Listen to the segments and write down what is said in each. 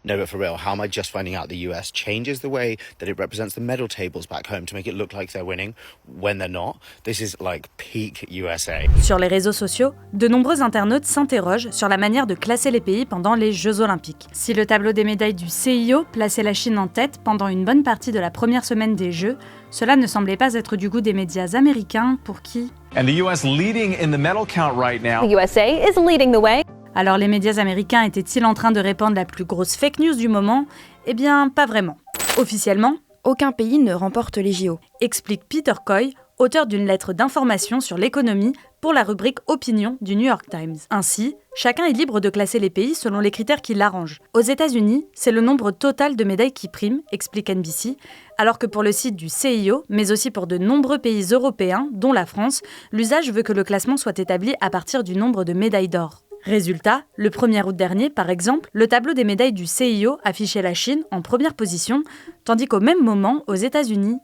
No, but for real, how am I just finding out the US changes the way that it represents the medal tables back home to make it look like they're winning when they're not? This is like peak USA. Sur les réseaux sociaux, de nombreux internautes s'interrogent sur la manière de classer les pays pendant les Jeux Olympiques. Si le tableau des médailles du CIO plaçait la Chine en tête pendant une bonne partie de la première semaine des Jeux, cela ne semblait pas être du goût des médias américains pour qui... And the US leading in the medal count right now. The USA is leading the way. Alors les médias américains étaient-ils en train de répandre la plus grosse fake news du moment ? Eh bien, pas vraiment. Officiellement, aucun pays ne remporte les JO, explique Peter Coy, auteur d'une lettre d'information sur l'économie pour la rubrique Opinion du New York Times. Ainsi, chacun est libre de classer les pays selon les critères qui l'arrangent. Aux États-Unis, c'est le nombre total de médailles qui prime, explique NBC, alors que pour le site du CIO, mais aussi pour de nombreux pays européens, dont la France, l'usage veut que le classement soit établi à partir du nombre de médailles d'or. Résultat, le 1er août dernier, par exemple, le tableau des médailles du CIO affichait la Chine en première position, tandis qu'au même moment, aux États-Unis,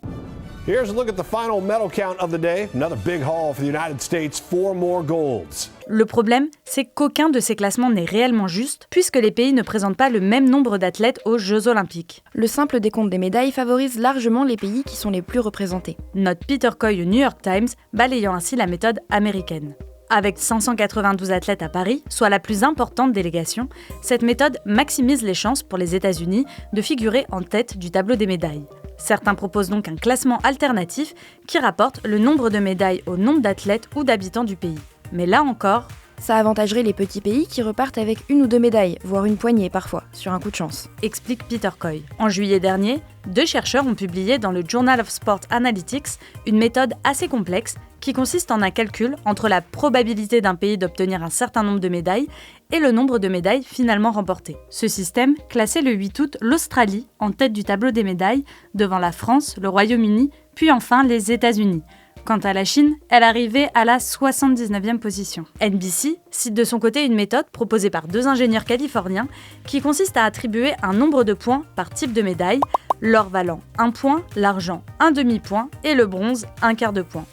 Here's a look at the final medal count of the day. Another big haul for the United States, 4 more golds. Le problème, c'est qu'aucun de ces classements n'est réellement juste, puisque les pays ne présentent pas le même nombre d'athlètes aux Jeux Olympiques. Le simple décompte des médailles favorise largement les pays qui sont les plus représentés. Note Peter Coy au New York Times, balayant ainsi la méthode américaine. Avec 592 athlètes à Paris, soit la plus importante délégation, cette méthode maximise les chances pour les États-Unis de figurer en tête du tableau des médailles. Certains proposent donc un classement alternatif qui rapporte le nombre de médailles au nombre d'athlètes ou d'habitants du pays. Mais là encore, ça avantagerait les petits pays qui repartent avec 1 ou 2 médailles, voire une poignée parfois, sur un coup de chance. Explique Peter Coy. En juillet dernier, 2 chercheurs ont publié dans le Journal of Sport Analytics une méthode assez complexe qui consiste en un calcul entre la probabilité d'un pays d'obtenir un certain nombre de médailles et le nombre de médailles finalement remportées. Ce système classait le 8 août l'Australie en tête du tableau des médailles, devant la France, le Royaume-Uni, puis enfin les États-Unis. Quant à la Chine, elle arrivait à la 79e position. NBC cite de son côté une méthode proposée par 2 ingénieurs californiens qui consiste à attribuer un nombre de points par type de médaille, l'or valant 1 point, l'argent 1 demi-point et le bronze 1/4 de point.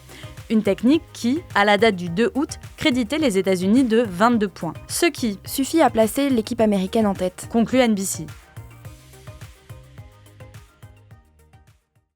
Une technique qui, à la date du 2 août, créditait les États-Unis de 22 points. Ce qui suffit à placer l'équipe américaine en tête, conclut NBC.